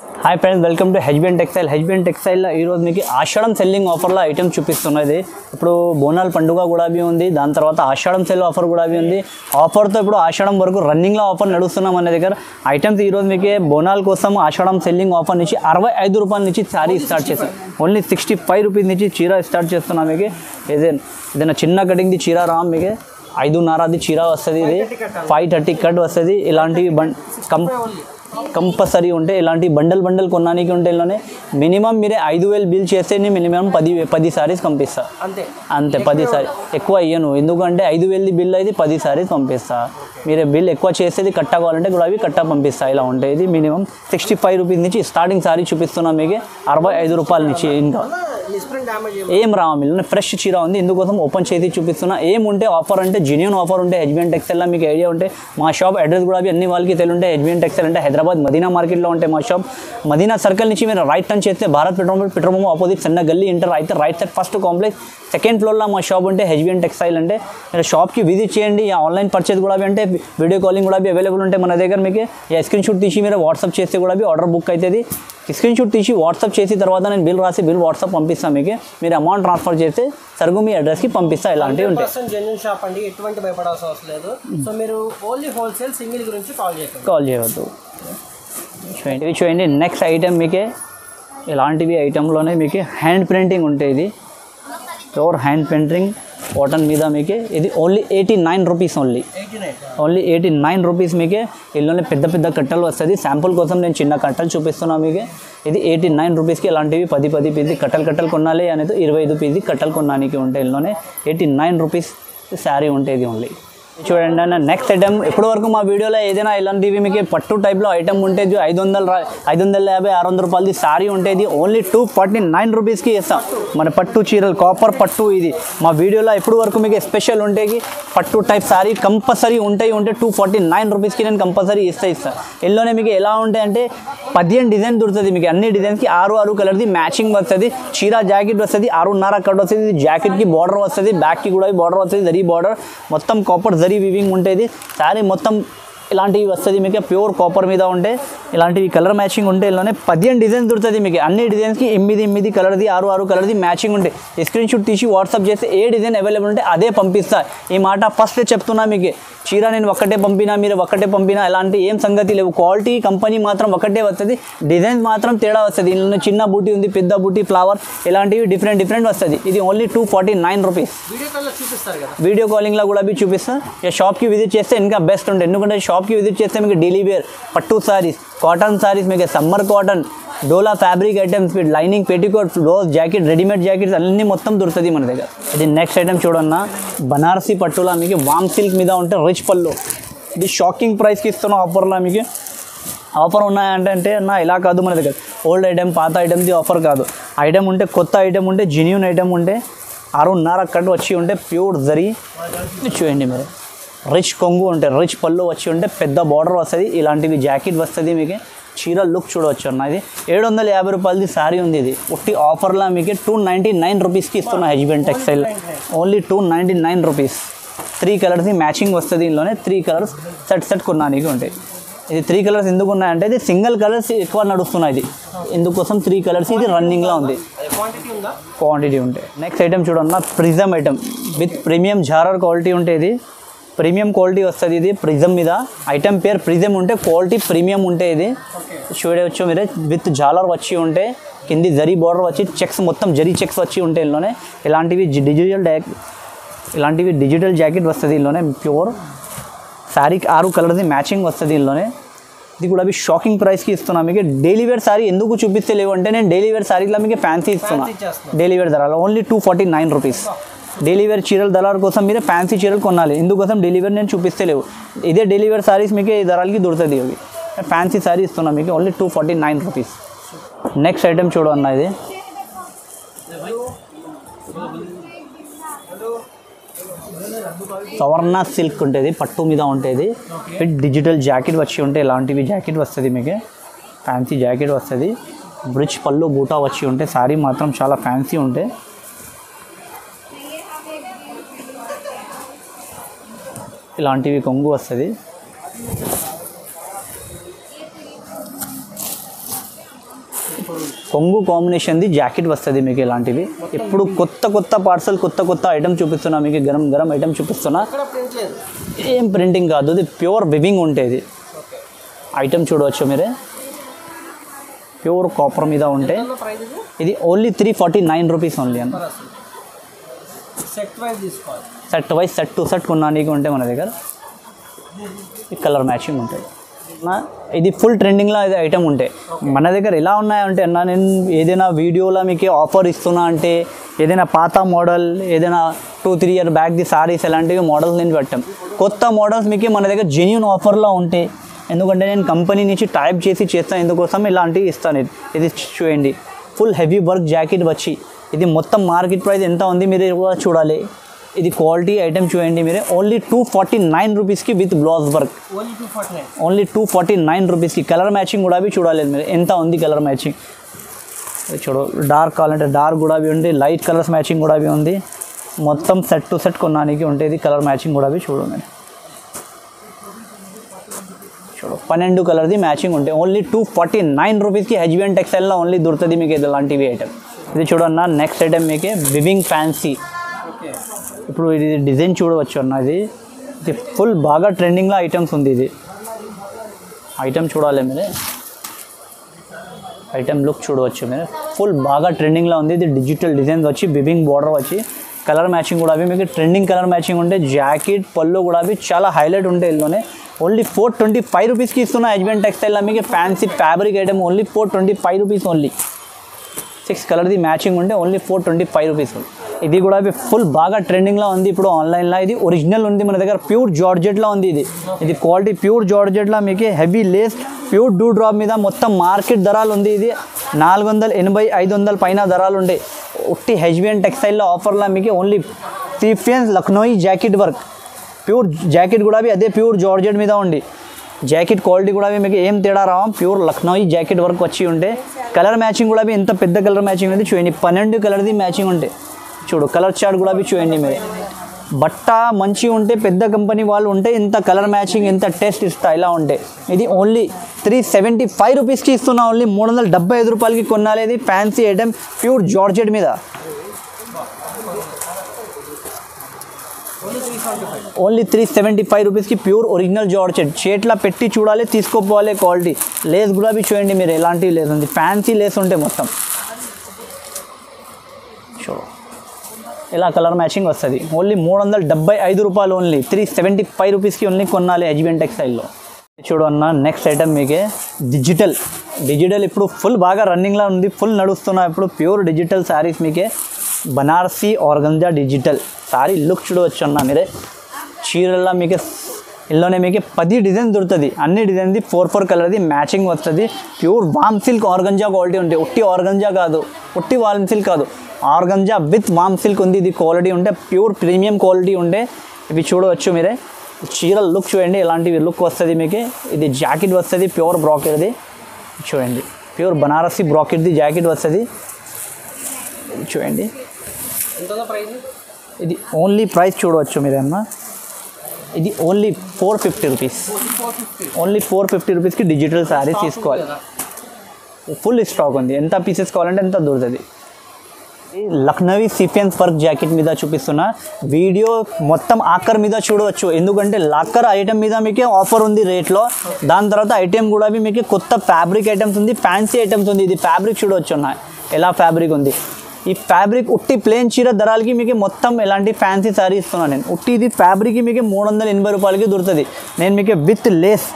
Hi friends, welcome to HBN textile. HBN టెక్స్టైల్లో ఈరోజు మీకు ఆషాఢం సెల్లింగ్ ఆఫర్లో ఐటమ్ చూపిస్తున్నది. ఇప్పుడు బోనాల పండుగ కూడా ఉంది, దాని తర్వాత ఆషాఢం సెల్ ఆఫర్ కూడా ఉంది. ఆఫర్తో ఇప్పుడు ఆషాఢం వరకు రన్నింగ్లో ఆఫర్ నడుస్తున్నాం మన దగ్గర. ఐటమ్స్ ఈరోజు మీకు బోనాల కోసం ఆషాఢం సెల్లింగ్ ఆఫర్ నుంచి 65 రూపాయల నుంచి శారీ స్టార్ట్ చేస్తాం. ఓన్లీ 65 రూపీస్ నుంచి చీర స్టార్ట్ చేస్తున్నాం. మీకు ఏదైనా చిన్న కటింగ్ది చీర రామ్ మీకు 5.5ది చీర వస్తుంది. ఇది 530 కట్ వస్తుంది. ఇలాంటివి కంపల్సరీ ఉంటే ఇలాంటి బండల్ కొనడానికి ఉంటే ఇలానే మినిమం మీరే 5,000 బిల్ చేస్తే మినిమం 10 సారీస్ పంపిస్తా. అంతే 10 సారీ ఎక్కువ ఇయ్యను, ఎందుకంటే 5,000 బిల్ అయితే 10 సారీస్ పంపిస్తా. మీరే బిల్ ఎక్కువ చేసేది కట్ట కావాలంటే కూడా అవి కట్ట పంపిస్తా. ఇలా ఉంటాయి. ఇది మినిమం 65 రూపీస్ నుంచి స్టార్టింగ్ సారీ చూపిస్తున్నాం మీకు 65 రూపాయల నుంచి. ఇంకా ఏం రావా మీరు ఫ్రెష్ చీర ఉంది, ఇందుకోసం ఓపెన్ చేసి చూపిస్తున్నా. ఏం ఉంటే ఆఫర్ అంటే జెన్యూన్ ఆఫర్ ఉంటే హెచ్బిఎన్ టెక్స్టైల్లో మీకు ఐడియా ఉంటే మా షాప్ అడ్రస్ కూడా అన్ని వాళ్ళకి తెలియంటే హెచ్బిఎన్ టెక్స్టైల్ అంటే హైదరాబాద్ మదీనా మార్కెట్లో ఉంటే మా షాప్. మదీనా సర్కిల్ నుంచి మీరు రైట్ టర్న్ చేస్తే భారత్ పెట్రోల్ పంప్ ఆపోజిట్ సన్న గల్లీ ఎంటర్ అయితే right side first complex second ఫ్లోర్లో మా షాప్ ఉంటే హెచ్బిఎన్ టెక్స్టైల్ అంటే మీరు షాప్కి విజిట్ చేయండి. ఆన్లైన్ పర్చేజ్ కూడా అంటే వీడియో కాలింగ్ కూడా అవైలబుల్ ఉంటాయి మన దగ్గర. మీకు స్క్రీన్ షాట్ తీసి మీరు వాట్సాప్ చేస్తే కూడా ఆర్డర్ బుక్ అవుతుంది. స్క్రీన్ షాట్ తీసి వాట్సాప్ చేసిన తర్వాత నేను బిల్ రాసి బిల్ వాట్సాప్ పంపిస్తాను. మీకు మీరు అమౌంట్ ట్రాన్స్ఫర్ చేస్తే సరుకు మీ అడ్రస్కి పంపిస్తా. ఇలాంటివి ఉంటాయి. జెన్యూన్ షాప్ అండి, ఎటువంటి భయపడాల్సిన అవసరం లేదు. సో మీరు ఓన్లీ హోల్సేల్ సింగిల్ గురించి కాల్ చేయవద్దు. చూడండి నెక్స్ట్ ఐటమ్ మీకే ఇలాంటివి ఐటెంలోనే మీకు హ్యాండ్ ప్రింటింగ్ ఉంటుంది. ప్యూర్ హ్యాండ్ ప్రింటింగ్ కాటన్ మీద మీకే ఇది ఓన్లీ 89 రూపీస్. ఓన్లీ 89 రూపీస్ మీకే. ఇల్లులోనే పెద్ద కట్టలు వస్తుంది. శాంపుల్ కోసం నేను చిన్న కట్టలు చూపిస్తున్నాను మీకు. ఇది 89 రూపీస్కి ఇలాంటివి 10 పీజీ కట్టలు కొనాలి అనేది 25 పీజీ కట్టలు కొనడానికి ఉంటాయి. ఇల్లులోనే 89 రూపీస్ శారీ ఉంటుంది ఓన్లీ. చూడండి అన్న నెక్స్ట్ ఐటమ్. ఇప్పటి వరకు మా వీడియోలో ఏదైనా ఇలాంటివి మీకు పట్టు టైప్లో ఐటమ్ ఉంటే 550-600 రూపాయలది శారీ ఉంటుంది. ఓన్లీ 249 రూపీస్కి ఇస్తాం. మన పట్టు చీరలు కాపర్ పట్టు ఇది మా వీడియోలో ఇప్పటి వరకు మీకు స్పెషల్ ఉంటాయి. పట్టు టైప్ శారీ కంపల్సరీ ఉంటే 249 రూపీస్కి నేను కంపల్సరీ ఇస్తాను. ఇందులోనే మీకు ఎలా ఉంటాయి అంటే 15 డిజైన్ దొరుకుతుంది మీకు. అన్ని డిజైన్స్కి 6 కలర్ది మ్యాచింగ్ వస్తుంది. చీర జాకెట్ వస్తుంది 6.5 కట్ వస్తుంది. జాకెట్కి బార్డర్ వస్తుంది, బ్యాక్కి కూడా బార్డర్ వస్తుంది. జరీ బార్డర్ మొత్తం కాపర్ జరీ వివింగ్ ఉంటుంది. శారీ మొత్తం ఇలాంటివి వస్తుంది మీకు. ప్యూర్ కాపర్ మీద ఉంటే ఇలాంటివి కలర్ మ్యాచింగ్ ఉంటే ఇలానే 15 డిజైన్స్ దొరుకుతుంది మీకు. అన్ని డిజైన్స్కి 8 కలర్ది 6 కలర్ది మ్యాచింగ్ ఉంటాయి. స్క్రీన్ షాట్ తీసి వాట్సాప్ చేస్తే ఏ డిజైన్ అవైలబుల్ ఉంటే అదే పంపిస్తా. ఈ మాట ఫస్ట్ చెప్తున్నా మీకు. చీర నేను ఒక్కటే పంపినా, మీరు ఒక్కటే పంపినా ఇలాంటి ఏం సంగతి లేవు. క్వాలిటీ కంపెనీ మాత్రం ఒకటే వస్తుంది, డిజైన్స్ మాత్రం తేడా వస్తుంది. ఇందులో చిన్న బూటీ ఉంది, పెద్ద బూటీ, ఫ్లవర్ ఇలాంటివి డిఫరెంట్ వస్తుంది. ఇది ఓన్లీ 249 రూపీస్. వీడియో కాలింగ్లో కూడా చూపిస్తా. షాప్కి విజిట్ చేస్తే ఇంకా బెస్ట్ ఉంటుంది. ఎందుకంటే షాప్కి విజిట్ చేస్తే మీకు డైలీ వేర్ పట్టు సారీస్, కాటన్ సారీస్, మీకు సమ్మర్ కాటన్, డోలా fabric items, lining, petticoat, rose jacket, readymade jackets అన్నీ మొత్తం దొరుకుతుంది మన దగ్గర. ఇది నెక్స్ట్ ఐటమ్ చూడన్నా. బనారసీ పట్టులా మీకు వామ్ సిల్క్ మీద ఉంటే రిచ్ పళ్ళు. ఇది షాకింగ్ ప్రైస్కి ఇస్తున్నాం ఆఫర్లో మీకు. ఆఫర్ ఉన్నాయంటే అన్న ఇలా కాదు మన దగ్గర. ఓల్డ్ ఐటమ్ పాత ఐటమ్ది ఆఫర్ కాదు. ఐటమ్ ఉంటే కొత్త ఐటమ్ ఉంటే జెన్యూన్ ఐటమ్ ఉంటే 6.5 కట్ వచ్చి ఉంటే ప్యూర్ జరీ చూడండి మీరు. రిచ్ కొంగు ఉంటే రిచ్ పళ్ళు వచ్చి ఉంటే పెద్ద బార్డర్ వస్తుంది. ఇలాంటివి జాకెట్ వస్తుంది మీకు. చీర లుక్ చూడవచ్చు అన్న. ఇది 750 రూపాయలది శారీ ఉంది. ఇది ఒట్టి ఆఫర్లో మీకు 299 రూపీస్కి ఇస్తున్నా హెచ్బిఎన్ టెక్స్టైల్. Only 299 rupees. 3 కలర్స్ది మ్యాచింగ్ వస్తుంది. ఇందులోనే 3 కలర్స్ సెట్ కొనడానికి ఉంటాయి. ఇది 3 కలర్స్ ఎందుకు ఉన్నాయంటే ఇది సింగిల్ కలర్స్ ఎక్కువ నడుస్తున్నాయి. ఇది ఇందుకోసం 3 కలర్స్ ఇది రన్నింగ్లో ఉంది. క్వాంటిటీ ఉంటాయి. నెక్స్ట్ ఐటమ్ చూడన్నా. ప్రిజమ్ ఐటమ్ విత్ ప్రీమియం జారర్ క్వాలిటీ ఉంటే ఇది ప్రీమియం క్వాలిటీ వస్తుంది. ఇది ప్రిజమ్ మీద ఐటమ్ పేరు ప్రిజమ్ ఉంటే క్వాలిటీ ప్రీమియం ఉంటే ఇది చూడవచ్చు మీరు. విత్ జాలర్ వచ్చి ఉంటే కింది జరీ బార్డర్ వచ్చి చెక్స్ మొత్తం జరీ చెక్స్ వచ్చి ఉంటే ఇందులోనే ఇలాంటివి డిజిటల్ జాకెట్ వస్తుంది. ఇందులోనే ప్యూర్ శారీకి 6 కలర్ది మ్యాచింగ్ వస్తుంది. ఇందులోనే ఇది కూడా అవి షాకింగ్ ప్రైస్కి ఇస్తున్నాను మీకు. డైలీ వేర్ శారీ ఎందుకు చూపిస్తే లేవు అంటే నేను డైలీ వేర్ శారీలో మీకు ఫ్యాన్సీ ఇస్తున్నా. డైలీ వేర్ ధరలో ఓన్లీ 249 రూపీస్. డైలీ వేర్ చీరల ధరల కోసం మీరు ఫ్యాన్సీ చీరలు కొనాలి. ఇందుకోసం డైలీ వేర్ నేను చూపిస్తే లేవు. ఇదే డైలీ వేర్ శారీస్ మీకు ఈ ధరలకి దొరుకుతుంది. అవి ఫ్యాన్సీ శారీ ఇస్తున్నాను మీకు ఓన్లీ 249 రూపీస్. నెక్స్ట్ ఐటమ్ చూడన్నా. ఇది సవర్ణ సిల్క్ ఉంటుంది, పట్టు మీద ఉంటుంది. విత్ డిజిటల్ జాకెట్ వచ్చి ఉంటే ఇలాంటివి జాకెట్ వస్తుంది మీకు. ఫ్యాన్సీ జాకెట్ వస్తుంది. బ్రిడ్జ్ పళ్ళు బూటా వచ్చి ఉంటే శారీ మాత్రం చాలా ఫ్యాన్సీ ఉంటే ఇలాంటివి కొంగు వస్తుంది. కొంగు కాంబినేషన్ది జాకెట్ వస్తుంది మీకు ఇలాంటివి. ఇప్పుడు కొత్త పార్సల్ కొత్త ఐటమ్ చూపిస్తున్నా మీకు, గరం ఐటమ్ చూపిస్తున్నా. ఏం ప్రింటింగ్ కాదు, ఇది ప్యూర్ వివింగ్ ఉంటుంది. ఐటమ్ చూడవచ్చు మీరే, ప్యూర్ కాపర్ మీద ఉంటే ఇది ఓన్లీ 349 రూపీస్ ఓన్లీ అన్న. Set wise set to set కొనడానికి ఉంటే మన దగ్గర కలర్ మ్యాచింగ్ ఉంటుంది. ఇది ఫుల్ ట్రెండింగ్లో ఇది ఐటమ్ ఉంటే మన దగ్గర ఎలా ఉన్నాయంటే అన్న, నేను ఏదైనా వీడియోలో మీకు ఆఫర్ ఇస్తున్నా అంటే ఏదైనా పాత మోడల్, ఏదైనా 2-3 ఇయర్ బ్యాక్ది సారీస్ ఎలాంటివి మోడల్స్ నేను పెట్టాం. కొత్త మోడల్స్ మీకు మన దగ్గర జెన్యూన్ ఆఫర్లో ఉంటాయి. ఎందుకంటే నేను కంపెనీ నుంచి టైప్ చేసి చేస్తాను, ఎందుకోసం ఇలాంటివి ఇస్తాను. ఇది చూడండి, ఫుల్ హెవీ వర్క్ జాకెట్ వచ్చి ఇది మొత్తం మార్కెట్ ప్రైస్ ఎంత ఉంది మీరు కూడా చూడాలి. ఇది క్వాలిటీ ఐటమ్ చూడండి మీరే, ఓన్లీ 249 రూపీస్కి విత్ బ్లౌజ్ వర్క్. ఓన్లీ 249 రూపీస్కి. కలర్ మ్యాచింగ్ కూడా చూడాలి మీరు ఎంత ఉంది కలర్ మ్యాచింగ్. చూడు, డార్క్ కావాలంటే డార్క్ కూడా ఉంది, లైట్ కలర్స్ మ్యాచింగ్ కూడా ఉంది. మొత్తం సెట్ టు సెట్ కొనడానికి ఉంటుంది. కలర్ మ్యాచింగ్ కూడా చూడు మీరు, చూడు 12 కలర్ది మ్యాచింగ్ ఉంటాయి. ఓన్లీ 249 రూపీస్కి హెచ్బిఎన్ టెక్స్టైల్లో ఓన్లీ దొరుకుతుంది మీకు ఇలాంటివి ఐటమ్. ఇది చూడన్న, నెక్స్ట్ ఐటమ్ మీకు వివింగ్ ఫ్యాన్సీ. ఇప్పుడు ఇది డిజైన్ చూడవచ్చు అన్న, ఇది ఫుల్ బాగా ట్రెండింగ్లో ఐటమ్స్ ఉంది. ఇది ఐటమ్ చూడాలి మీరే, ఐటమ్ లుక్ చూడవచ్చు మీరు, ఫుల్ బాగా ట్రెండింగ్లో ఉంది. ఇది డిజిటల్ డిజైన్స్ వచ్చి వివింగ్ బార్డర్ వచ్చి కలర్ మ్యాచింగ్ కూడా మీకు ట్రెండింగ్ కలర్ మ్యాచింగ్ ఉంటే జాకెట్ పళ్ళు కూడా చాలా హైలైట్ ఉంటాయి. ఇందులోనే ఓన్లీ 425 రూపీస్కి ఇస్తున్నా హెచ్బిఎన్ టెక్స్టైల్లో మీకు fancy fabric item. Only 425 rupees only. 6 కలర్ది మ్యాచింగ్ ఉంటే ఓన్లీ 425 రూపీస్. ఇది కూడా ఫుల్ బాగా ట్రెండింగ్లో ఉంది ఇప్పుడు ఆన్లైన్లో. ఇది ఒరిజినల్ ఉంది మన దగ్గర, ప్యూర్ జార్జెట్లో ఉంది. ఇది క్వాలిటీ ప్యూర్ జార్జెట్లో మీకు heavy Lay's pure do drop మీద మొత్తం మార్కెట్ ధరలు ఉంది. ఇది 480-500 పైన ధరలు ఉంటాయి. ఉట్టి హెచ్బిఎన్ టెక్స్టైల్లో ఆఫర్లో మీకు only sequence Lucknowi jacket work. Pure jacket కూడా అదే ప్యూర్ జార్జెట్ మీద ఉంది. జాకెట్ క్వాలిటీ కూడా మీకు ఏం తేడా రావం, ప్యూర్ లక్నోయి జాకెట్ వర్క్ వచ్చి ఉంటే కలర్ మ్యాచింగ్ కూడా ఎంత పెద్ద కలర్ మ్యాచింగ్ ఉంది చూడండి. 12 కలర్ది మ్యాచింగ్ ఉంటాయి. చూడు కలర్ చార్ట్ కూడా చూడండి మీరు. బట్ట మంచిగా ఉంటే పెద్ద కంపెనీ వాళ్ళు ఉంటే ఇంత కలర్ మ్యాచింగ్ ఎంత టెస్ట్ ఇస్తా ఇలా ఉంటే. ఇది ఓన్లీ 375 రూపీస్కి ఇస్తున్నా. ఓన్లీ 375 రూపాయలకి కొనాలి. ఇది ఫ్యాన్సీ ఐటమ్ ప్యూర్ జార్జెట్ మీద. ఓన్లీ 375 రూపీస్కి ప్యూర్ ఒరిజినల్ జార్జెట్. చేట్లా పెట్టి చూడాలి, తీసుకోపోవాలి క్వాలిటీ. లేస్ కూడా చూడండి మీరు, ఎలాంటివి లేస్ ఉంది, ఫ్యాన్సీ లేస్ ఉంటే మొత్తం. చూడు ఇలా కలర్ మ్యాచింగ్ వస్తుంది. ఓన్లీ 375 రూపాయలు. ఓన్లీ 375 రూపీస్కి ఓన్లీ కొనాలి హెచ్బిఎన్ టెక్స్టైల్లో. చూడు అన్న, నెక్స్ట్ ఐటమ్ మీకే డిజిటల్ ఇప్పుడు ఫుల్ బాగా రన్నింగ్లో ఉంది, ఫుల్ నడుస్తున్నా ఇప్పుడు ప్యూర్ డిజిటల్ శారీస్ మీకే. Banarasi organza digital sari look చూడవచ్చు అన్న మీరే. చీరల్లో మీకు ఇందులోనే మీకు 10 డిజైన్ దొరుకుతుంది. అన్ని డిజైన్ది 4 కలర్ది మ్యాచింగ్ వస్తుంది. ప్యూర్ వామ్ సిల్క్ ఆర్గంజా క్వాలిటీ ఉంటాయి. ఉట్టి ఆర్గంజా కాదు, ఉట్టి వామ్ సిల్క్ కాదు, ఆర్గంజా విత్ వామ్ సిల్క్ ఉంది. ఇది క్వాలిటీ ఉంటే ప్యూర్ ప్రీమియం క్వాలిటీ ఉంటే ఇవి చూడవచ్చు మీరే. చీరల లుక్ చూడండి, ఎలాంటివి లుక్ వస్తుంది మీకు. ఇది జాకెట్ వస్తుంది ప్యూర్ బ్రాకెట్ది చూడండి, ప్యూర్ బనారసీ బ్రాకెట్ది జాకెట్ వస్తుంది చూడండి. ఇది ఓన్లీ ప్రైస్ చూడవచ్చు మీరన్నా, ఇది ఓన్లీ 450 రూపీస్. ఓన్లీ 450 రూపీస్కి డిజిటల్ శారీ తీసుకోవాలి. ఫుల్ స్టాక్ ఉంది, ఎంత పీసెస్ కావాలంటే ఎంత దొరుకుతుంది. లక్నవీ సీక్వెన్స్ వర్క్ జాకెట్ మీద చూపిస్తున్నా. వీడియో మొత్తం ఆఖర్ మీద చూడవచ్చు, ఎందుకంటే లాకర్ ఐటమ్ మీద మీకే ఆఫర్ ఉంది రేట్లో. దాని తర్వాత ఐటమ్ కూడా మీకు కొత్త ఫ్యాబ్రిక్ ఐటమ్స్ ఉంది, ఫ్యాన్సీ ఐటమ్స్ ఉంది. ఇది ఫ్యాబ్రిక్ చూడవచ్చు అన్న, ఎలా ఫ్యాబ్రిక్ ఉంది. ఈ ఫ్యాబ్రిక్ ఉట్టి ప్లేన్ చీర ధరలకి మీకు మొత్తం ఎలాంటి ఫ్యాన్సీ శారీ ఇస్తున్నాను నేను. ఉట్టి ఇది ఫ్యాబ్రిక్ మీకు 380 రూపాయలకి దొరుకుతుంది. నేను మీకు విత్ లేస్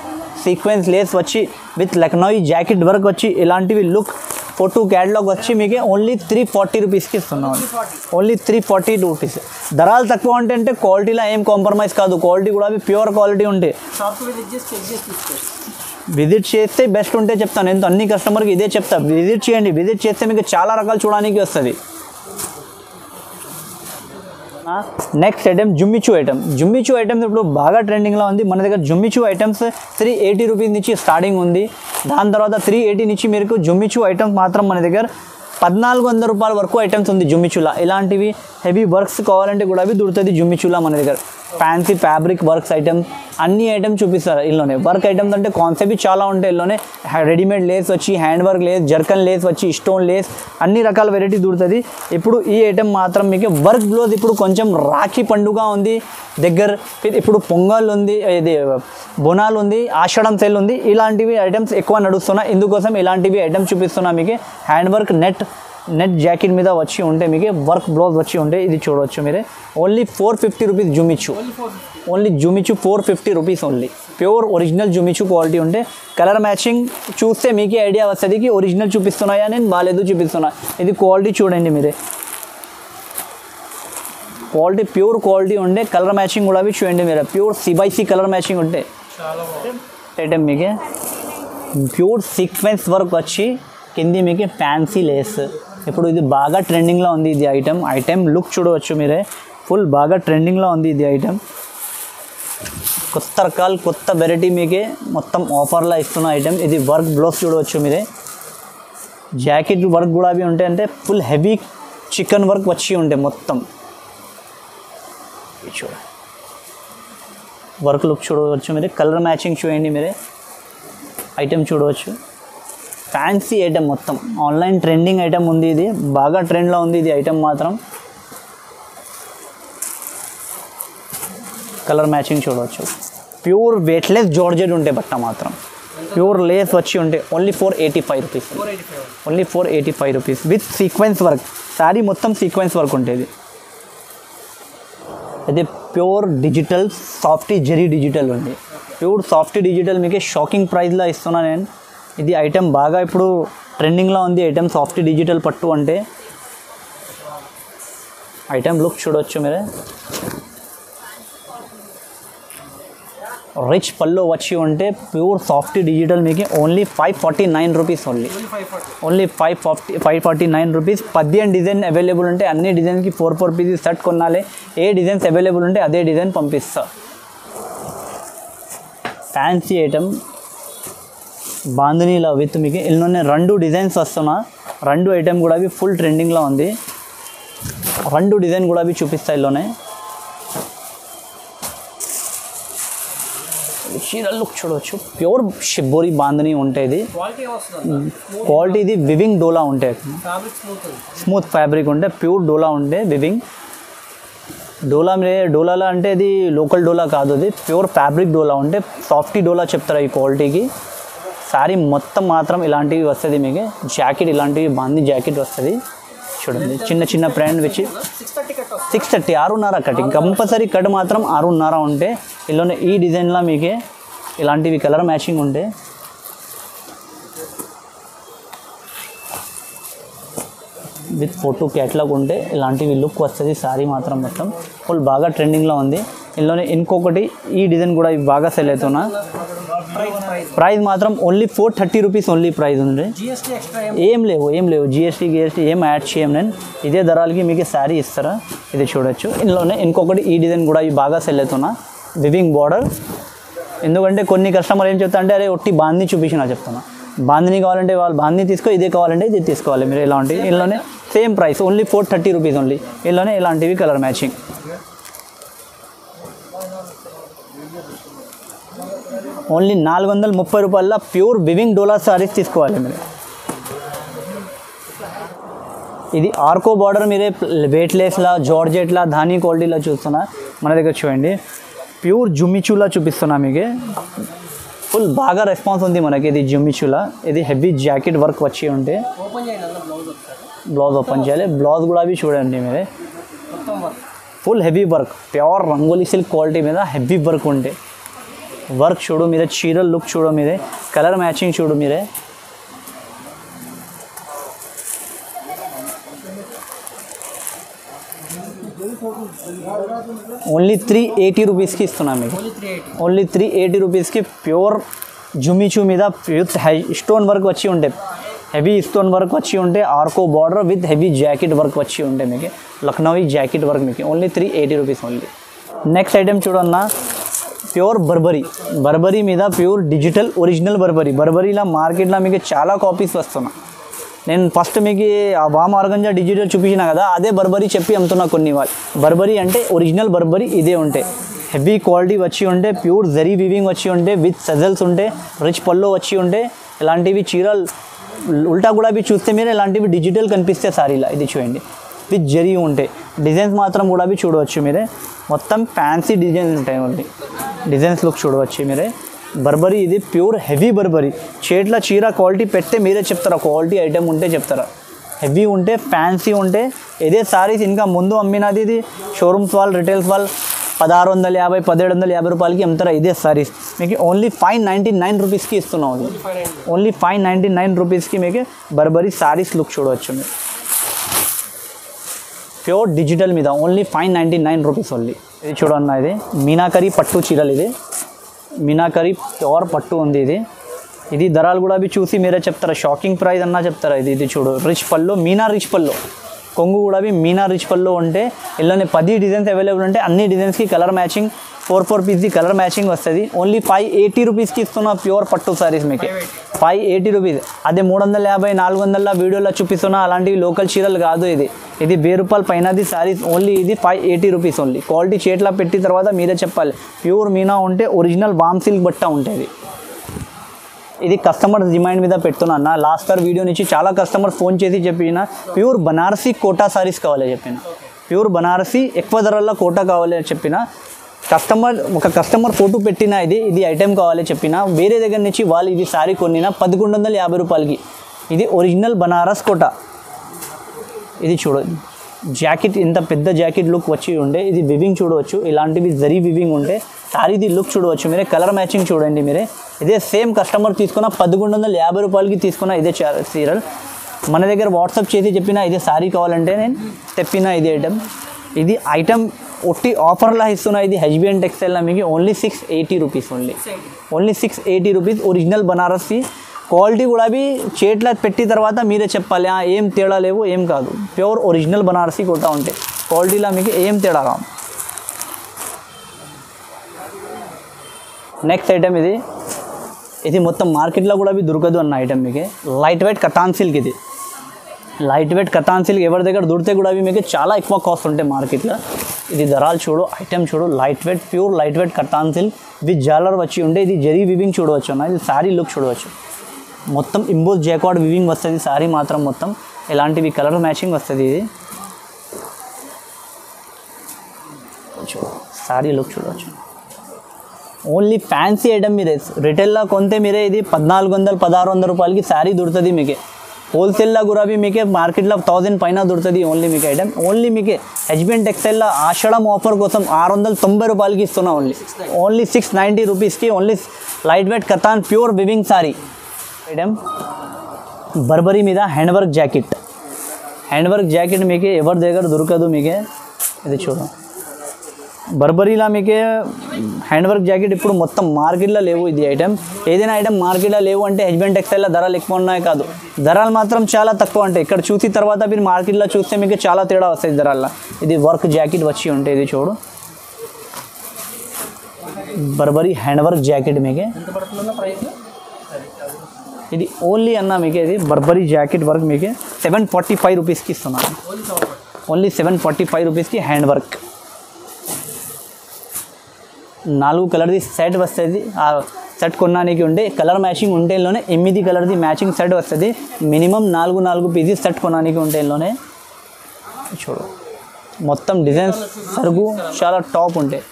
సీక్వెన్స్ లేస్ వచ్చి విత్ లక్నోయి జాకెట్ వర్క్ వచ్చి ఇలాంటివి లుక్ ఫోటో క్యాటలాగ్ వచ్చి మీకు ఓన్లీ 340 రూపీస్కి ఇస్తున్నాను. Only 340 rupees. ధరలు తక్కువ అంటే క్వాలిటీలో ఏం కాంప్రమైజ్ కాదు, క్వాలిటీ కూడా ప్యూర్ క్వాలిటీ ఉంటాయి. విజిట్ చేస్తే బెస్ట్ ఉంటే చెప్తాను. నేను అన్ని కస్టమర్కి ఇదే చెప్తాను, విజిట్ చేయండి. విజిట్ చేస్తే మీకు చాలా రకాలు చూడడానికి వస్తుంది. నెక్స్ట్ ఐటమ్ జుమ్మిచూ ఐటమ్స్ ఇప్పుడు బాగా ట్రెండింగ్లో ఉంది. మన దగ్గర జుమ్మిచూ ఐటమ్స్ 380 రూపీస్ నుంచి స్టార్టింగ్ ఉంది. దాని తర్వాత 380 నుంచి మీకు జుమ్మిచూ ఐటమ్స్ మాత్రం మన దగ్గర 1400 రూపాయల వరకు ఐటమ్స్ ఉంది జుమ్మిచూలా. ఇలాంటివి హెవీ వర్క్స్ కావాలంటే కూడా దొరుకుతుంది జుమ్మిచూలా మన దగ్గర. ఫ్యాన్సీ ఫ్యాబ్రిక్ వర్క్స్ ఐటమ్స్ అన్ని ఐటమ్స్ చూపిస్తారు ఇందులోనే. వర్క్ ఐటమ్స్ అంటే కాన్సెప్ట్ చాలా ఉంటాయి ఇందులోనే. రెడీమేడ్ లేస్ వచ్చి, hand work lace, zircon lace వచ్చి, స్టోన్ లేస్, అన్ని రకాల వెరైటీ దొరుకుతుంది. ఇప్పుడు ఈ ఐటమ్ మాత్రం మీకు వర్క్ బ్లౌజ్. ఇప్పుడు కొంచెం రాఖీ పండుగ ఉంది దగ్గర, ఇప్పుడు పొంగల్ ఉంది, ఇది బోనాలు ఉంది, ఆషాఢం సేల్ ఉంది. ఇలాంటివి ఐటమ్స్ ఎక్కువ నడుస్తున్నాయి. ఇందుకోసం ఇలాంటివి ఐటమ్స్ చూపిస్తున్నా మీకు. హ్యాండ్ వర్క్ నెట్ జాకెట్ మీద వచ్చి ఉంటే మీకు వర్క్ బ్లౌజ్ వచ్చి ఉంటే ఇది చూడవచ్చు మీరే. ఓన్లీ 450 రూపీస్ జుమిచు. ఓన్లీ జుమిచు 450 రూపీస్ ఓన్లీ. ప్యూర్ ఒరిజినల్ జుమిచు క్వాలిటీ ఉంటే కలర్ మ్యాచింగ్ చూస్తే మీకే ఐడియా వస్తుంది కి ఒరిజినల్ చూపిస్తున్నాయా నేను బాగాలేదు చూపిస్తున్నా. ఇది క్వాలిటీ చూడండి మీరే. క్వాలిటీ ప్యూర్ క్వాలిటీ ఉండే కలర్ మ్యాచింగ్ కూడా చూడండి మీరే. ప్యూర్ సిబైసి కలర్ మ్యాచింగ్ ఉంటే ఐటమ్ మీకే ప్యూర్ సీక్వెన్స్ వర్క్ వచ్చి కింది మీకు ఫ్యాన్సీ లేస్. ఇప్పుడు ఇది బాగా ట్రెండింగ్లో ఉంది. ఇది ఐటమ్ లుక్ చూడవచ్చు మీరే. ఫుల్ బాగా ట్రెండింగ్లో ఉంది ఇది ఐటమ్. కొత్త రకాల కొత్త వెరైటీ మీకే మొత్తం ఆఫర్లో ఇస్తున్న ఐటమ్. ఇది వర్క్ బ్లౌజ్ చూడవచ్చు మీరే. జాకెట్ వర్క్ కూడా ఉంటాయి. అంటే ఫుల్ హెవీ చికెన్ వర్క్ వచ్చి ఉంటాయి మొత్తం. చూడ వర్క్ లుక్ చూడవచ్చు మీరే. కలర్ మ్యాచింగ్ చూడండి మీరే. ఐటమ్ చూడవచ్చు. ఫ్యాన్సీ ఐటమ్ మొత్తం ఆన్లైన్ ట్రెండింగ్ ఐటమ్ ఉంది. ఇది బాగా ట్రెండ్లో ఉంది ఇది ఐటమ్ మాత్రం. కలర్ మ్యాచింగ్ చూడవచ్చు. ప్యూర్ వెయిట్లెస్ జార్జెట్ ఉంటే బట్ట మాత్రం. ప్యూర్ లేస్ వచ్చి ఉంటే only 485 rupees. Only 485 rupees with sequence work. Sari మొత్తం సీక్వెన్స్ వర్క్ ఉంటుంది. ఇది ప్యూర్ డిజిటల్ సాఫ్టీ జెరీ డిజిటల్ ఉంది. ప్యూర్ సాఫ్టీ డిజిటల్ మీకు షాకింగ్ ప్రైస్లో ఇస్తున్నా నేను. ఇది ఐటమ్ బాగా ఇప్పుడు ట్రెండింగ్లో ఉంది ఐటమ్ సాఫ్టీ డిజిటల్ పట్టు అంటే. ఐటమ్ లుక్ చూడవచ్చు మీరే. రిచ్ పళ్ళు వచ్చి ఉంటే ప్యూర్ సాఫ్టీ డిజిటల్ మీకు only 549 rupees. Only 549 rupees. 15 design available ఉంటే అన్ని డిజైన్కి 4 పీసెస్ సెట్ కొనాలి. ఏ డిజైన్స్ అవైలబుల్ ఉంటే అదే డిజైన్ పంపిస్తా. ఫ్యాన్సీ ఐటమ్ బాంధనీలో విత్ మీకు ఇందులోనే 2 డిజైన్స్ వస్తున్నా. 2 ఐటమ్ కూడా అవి ఫుల్ ట్రెండింగ్లో ఉంది. 2 డిజైన్ కూడా అవి చూపిస్తాయి ఇందులోనే. చీర లుక్ చూడవచ్చు. ప్యూర్ షిబ్బోరి బాంధనీ ఉంటుంది. క్వాలిటీ ఇది వివింగ్ డోలా ఉంటాయి. స్మూత్ ఫ్యాబ్రిక్ ఉంటే ప్యూర్ డోలా ఉంటే వివింగ్ డోలా. డోలాలో అంటే ఇది లోకల్ డోలా కాదు, అది ప్యూర్ ఫ్యాబ్రిక్ డోలా ఉంటే సాఫ్టీ డోలా చెప్తారు ఈ క్వాలిటీకి. శారీ మొత్తం మాత్రం ఇలాంటివి వస్తుంది మీకు. జాకెట్ ఇలాంటివి బాంధీ జాకెట్ వస్తుంది చూడండి. చిన్న చిన్న బ్రాండ్ వచ్చి 630 6.5 కటింగ్ కంపల్సరీ. కట్ మాత్రం 6.5 ఉంటే ఇందులోనే ఈ డిజైన్లో మీకే ఇలాంటివి కలర్ మ్యాచింగ్ ఉంటే విత్ ఫోటో క్యాటలాగ్ ఉంటే ఇలాంటివి లుక్ వస్తుంది. శారీ మాత్రం మొత్తం ఫుల్ బాగా ట్రెండింగ్లో ఉంది. ఇందులోనే ఇంకొకటి ఈ డిజైన్ కూడా బాగా సెల్ అవుతున్నా. ప్రైస్ మాత్రం ఓన్లీ 430 రూపీస్ ఓన్లీ ప్రైస్ ఉంది. ఏం లేవు జిఎస్టీ ఏం యాడ్ చేయం నేను. ఇదే ధరలకి మీకు శారీ ఇస్తారా. ఇది చూడొచ్చు. ఇందులోనే ఇంకొకటి ఈ డిజైన్ కూడా బాగా సెల్ అవుతున్నా. Weaving border. ఎందుకంటే కొన్ని కస్టమర్ ఏం చెప్తా అంటే అరే ఒట్టి బాంధీ చూపించినా చెప్తున్నా. బాంధనీ కావాలంటే వాళ్ళు బాంధనీ తీసుకో, ఇదే కావాలంటే ఇది తీసుకోవాలి మీరు. ఇలాంటివి ఇందులోనే same price only 430 rupees only. ఇందులోనే ఇలాంటివి కలర్ మ్యాచింగ్. ఓన్లీ 430 రూపాయల ప్యూర్ వివింగ్ డోలా సారీస్ తీసుకోవాలి మీరు. ఇది ఆర్కో బార్డర్ మీరే వెయిట్లెస్లా జార్జెట్లా ధానీ క్వాలిటీలో చూస్తున్నా. మన దగ్గర చూడండి ప్యూర్ జుమిచూలా చూపిస్తున్నా మీకు. ఫుల్ బాగా రెస్పాన్స్ ఉంది మనకి. ఇది జుమిచూలా. ఇది హెవీ జాకెట్ వర్క్ వచ్చి ఉంటే బ్లౌజ్ ఓపెన్ చేయాలి. బ్లౌజ్ కూడా అవి చూడండి మీరే. Full heavy work pure rangoli silk quality మీద హెవీ వర్క్ ఉంటే వర్క్ చూడు మీరే. చీర లుక్ చూడు మీరే. కలర్ మ్యాచింగ్ చూడు మీరే. ఓన్లీ 380 రూపీస్కి ఇస్తున్నాను మీకు. ఓన్లీ 380 రూపీస్కి ప్యూర్ జుమిచూ మీద విత్ స్టోన్ వర్క్ వచ్చి ఉంటే హెవీ స్టోన్ వర్క్ వచ్చి ఉంటే ఆర్కో border with heavy jacket work వచ్చి ఉంటే మీకు లక్నోవి జాకెట్ వర్క్ మీకు only 380 rupees only. Next item చూడన్నా ప్యూర్ బర్బరీ మీద ప్యూర్ డిజిటల్ ఒరిజినల్ బర్బరీలా మార్కెట్లో మీకు చాలా కాపీస్ వస్తున్నా. నేను ఫస్ట్ మీకు ఆ వామ్ ఆర్గంజా డిజిటల్ చూపించిన కదా, అదే బర్బరీ చెప్పి అమ్ముతున్నా కొన్ని వాళ్ళు. బర్బరీ అంటే ఒరిజినల్ బర్బరీ ఇదే ఉంటాయి. హెవీ క్వాలిటీ వచ్చి ఉంటే, ప్యూర్ జరీ వీవింగ్ వచ్చి ఉంటే, విత్ సజల్స్ ఉంటే, రిచ్ పల్లో వచ్చి ఉంటే, ఇలాంటివి చీరలు ఉల్టా కూడా చూస్తే మీరు ఇలాంటివి డిజిటల్ కనిపిస్తే సారీలా ఇది చూడండి, విత్ జరీ ఉంటాయి. డిజైన్స్ మాత్రం కూడా చూడవచ్చు మీరే, మొత్తం ఫ్యాన్సీ డిజైన్స్ ఉంటాయి. ఓన్లీ డిజైన్స్ లుక్ చూడవచ్చు మీరే. బర్బరీ ఇది ప్యూర్ హెవీ బర్బరీ. చేట్ల చీర క్వాలిటీ పెడితే మీరే చెప్తారా, క్వాలిటీ ఐటమ్ ఉంటే చెప్తారా. హెవీ ఉంటే, ఫ్యాన్సీ ఉంటే, ఇదే సారీస్ ఇంకా ముందు అమ్మినది ఇది షోరూమ్స్ వాళ్ళు, రిటైల్స్ వాళ్ళు 1650 1750 రూపాయలకి అమ్ముతారా ఇదే సారీస్. మీకు ఓన్లీ 599 రూపీస్కి ఇస్తున్నాం. ఓన్లీ 599 రూపీస్కి మీకు బర్బరీ సారీస్ లుక్ చూడవచ్చు మీరు. ప్యూర్ డిజిటల్ మీద ఓన్లీ 599 రూపీస్ ఓన్లీ. ఇది చూడన్న, ఇది మీనాకరీ పట్టు చీరలు, ఇది మీనాకరీ ప్యూర్ పట్టు ఉంది. ఇది ధరలు కూడా చూసి మీరే చెప్తారా, షాకింగ్ ప్రైస్ అన్నా చెప్తారా. ఇది చూడు, రిచ్ పల్లో, మీనా రిచ్ పల్లో, కొంగు కూడా మీనా రిచ్ పల్లో ఉంటే, ఇలానే 10 డిజైన్స్ అవైలబుల్ ఉంటే అన్ని డిజైన్స్కి కలర్ మ్యాచింగ్ 4 పీస్ది కలర్ మ్యాచింగ్ వస్తుంది. ఓన్లీ 580 రూపీస్కి ఇస్తున్నా ప్యూర్ పట్టు సారీస్ మీకు. 580 రూపీస్. అదే 350 400 వీడియోలో చూపిస్తున్నా అలాంటివి లోకల్ చీరలు కాదు. ఇది 1000 రూపాయల పైనది సారీస్. ఓన్లీ ఇది 580 రూపీస్ ఓన్లీ. క్వాలిటీ చేట్లా పెట్టిన తర్వాత మీరే చెప్పాలి. ప్యూర్ మీనా ఉంటే ఒరిజినల్ వామ్ సిల్క్ బట్ట ఉంటుంది. ఇది కస్టమర్ డిమాండ్ మీద పెడుతున్నా. లాస్ట్ ఇయర్ వీడియో నుంచి చాలా కస్టమర్ ఫోన్ చేసి చెప్పిన ప్యూర్ బనారసీ కోటా సారీస్ కావాలి చెప్పిన, ప్యూర్ బనారసీ ఎక్కువ ధరల్లో కోటా కావాలి చెప్పిన. ఒక కస్టమర్ ఫోటో పెట్టిన ఇది ఐటెం కావాలి చెప్పిన. వేరే దగ్గర నుంచి వాళ్ళు ఇది సారీ కొనిన 1150 రూపాయలకి. ఇది ఒరిజినల్ బనారస్ కోటా. ఇది చూడండి, జాకెట్ ఇంత పెద్ద జాకెట్ లుక్ వచ్చి ఉండే, ఇది వివింగ్ చూడవచ్చు. ఇలాంటివి జరీ వివింగ్ ఉంటే సారీది లుక్ చూడవచ్చు మీరే. కలర్ మ్యాచింగ్ చూడండి మీరే. ఇదే సేమ్ కస్టమర్ తీసుకున్న 1150 రూపాయలకి తీసుకున్న ఇదే చీరలు మన దగ్గర వాట్సాప్ చేసి చెప్పిన ఇదే సారీ కావాలంటే నేను తెప్పిన ఇది ఇది ఐటమ్ ఒట్టి ఆఫర్లా ఇస్తున్నా. ఇది హెచ్బిఎన్ టెక్స్టైల్లో మీకు only 680 rupees only 680 rupees. Original బనారస్కి క్వాలిటీ కూడా చేట్ల పెట్టిన తర్వాత మీరే చెప్పాలి ఏం తేడా లేవు ఏం కాదు. ప్యూర్ ఒరిజినల్ బనారసీ కోటా ఉంటాయి. క్వాలిటీలో మీకు ఏం తేడా రావు. నెక్స్ట్ ఐటమ్ ఇది మొత్తం మార్కెట్లో కూడా దొరకదు అన్న ఐటమ్ మీకు. లైట్ వెయిట్ కతాన్ సిల్క్. ఇది లైట్ వెయిట్ కతాన్ సిల్క్ ఎవరి దగ్గర దొరికితే కూడా మీకు చాలా ఎక్కువ కాస్ట్ ఉంటాయి మార్కెట్లో. ఇది ధరలు చూడు, ఐటమ్ చూడు, light weight pure light weight కతాన్ సిల్క్ విత్ జాలర్ వచ్చి ఉంటే, ఇది జరీ వివింగ్ చూడవచ్చు అన్న. ఇది సారీ లుక్ చూడవచ్చు, మొత్తం ఇంబోస్ జాకార్డ్ వివింగ్ వస్తుంది. సారీ మాత్రం మొత్తం ఇలాంటివి కలర్ మ్యాచింగ్ వస్తుంది. ఇది సారీ లుక్ చూడవచ్చు. ఓన్లీ ఫ్యాన్సీ ఐటమ్ మీరే రిటైల్లో కొంటే మీరే ఇది 1400-1600 రూపాయలకి శారీ దొరుకుతుంది మీకే. హోల్సేల్లో కూడా మీకే మార్కెట్లో 1000 పైన దొరుకుతుంది ఓన్లీ మీకు ఐటమ్. ఓన్లీ మీకే హెచ్బిఎన్ టెక్స్టైల్లో ఆషాఢం ఆఫర్ కోసం 690 రూపాయలకి ఇస్తున్నా. ఓన్లీ 690 రూపీస్కి ఓన్లీ లైట్ వెయిట్ కతాన్ pure weaving sari item. Burberry మీద hand work jacket. Hand work jacket మీకే ఎవరి దగ్గర దొరకదు మీకే. ఇది చూడండి, బర్బరీలా మీకే హ్యాండ్ వర్క్ జాకెట్ ఇప్పుడు మొత్తం మార్కెట్లో లేవు. ఇది ఐటమ్ ఏదైనా ఐటమ్ మార్కెట్లో లేవు అంటే హెచ్బిఎన్ టెక్స్టైల్లో ధరలు ఎక్కువ ఉన్నాయి కాదు, ధరలు మాత్రం చాలా తక్కువ ఉంటాయి. ఇక్కడ చూసిన తర్వాత మీరు మార్కెట్లో చూస్తే మీకు చాలా తేడా వస్తుంది ధరల్లో. ఇది వర్క్ జాకెట్ వచ్చి ఉంటే ఇది చూడు, బర్బరీ హ్యాండ్ వర్క్ జాకెట్ మీకే. ఇది ఓన్లీ అన్న మీకే ఇది బర్బరీ జాకెట్ వర్క్ మీకే 745 రూపీస్కి ఇస్తున్నాను. ఓన్లీ 745 రూపీస్కి హ్యాండ్ వర్క్. 4 కలర్ది సెట్ వస్తుంది. ఆ సెట్ కొనడానికి ఉంటే కలర్ మ్యాచింగ్ ఉంటేలోనే 8 కలర్ది మ్యాచింగ్ సెట్ వస్తుంది. మినిమం 4 పీసెస్ సెట్ కొనడానికి ఉంటేలోనే చూడు, మొత్తం డిజైన్స్ సరుకు చాలా టాప్ ఉంటాయి.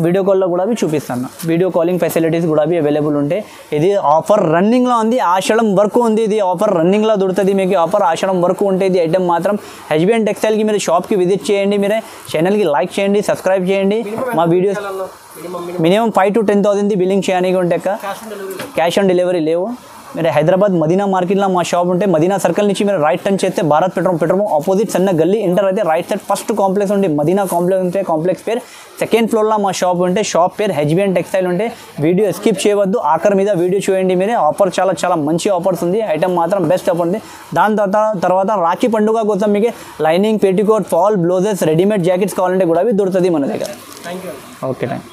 వీడియో కాల్లో కూడా చూపిస్తాను. వీడియో కాలింగ్ ఫెసిలిటీస్ కూడా అవైలబుల్ ఉంటాయి. ఇది ఆఫర్ రన్నింగ్లో ఉంది, ఆషాఢం వరకు ఉంది. ఇది ఆఫర్ రన్నింగ్లో దొరుకుతుంది మీకు. ఆఫర్ ఆషాఢం వరకు ఉంటుంది. ఐటమ్ మాత్రం హెచ్బిఎన్ టెక్స్టైల్కి మీరు షాప్కి విజిట్ చేయండి. మీరే ఛానల్కి లైక్ చేయండి, సబ్స్క్రైబ్ చేయండి. మా వీడియోస్ మినిమం 5 to 10,000 బిల్లింగ్ చేయడానికి ఉంటే క్యాష్ ఆన్ డెలివరీ లేవు. మీరు హైదరాబాద్ మదీనా మార్కెట్లో మా షాప్ ఉంటే మదీనా సర్కిల్ నుంచి మీరు రైట్ టర్న్ చేస్తే భారత్ పెట్రోల్ ఆపోజిట్ సన్న గల్లీ ఎంటర్ అయితే రైట్ సైడ్ ఫస్ట్ కాంప్లెక్స్ ఉంటే మదీనా కాంప్లెక్స్ ఉంటే కాంప్లెక్స్ పేరు సెకండ్ ఫ్లోర్లో మా షాప్ ఉంటే షాప్ పేరు హెచ్బిఎన్ టెక్స్టైల్ ఉంటే. వీడియో స్కిప్ చేయవద్దు, ఆఖరి మీద వీడియో చూడండి మీరే. ఆఫర్ చాలా మంచి ఆఫర్స్ ఉంది. ఐటమ్ మాత్రం బెస్ట్ ఆఫర్ ఉంది. దాని తర్వాత రాఖీ పండుగ కోసం మీకు lining, petticoat, fall, blouses, readymade jackets కావాలంటే కూడా దొరుకుతుంది మన దగ్గర. Okay thank you.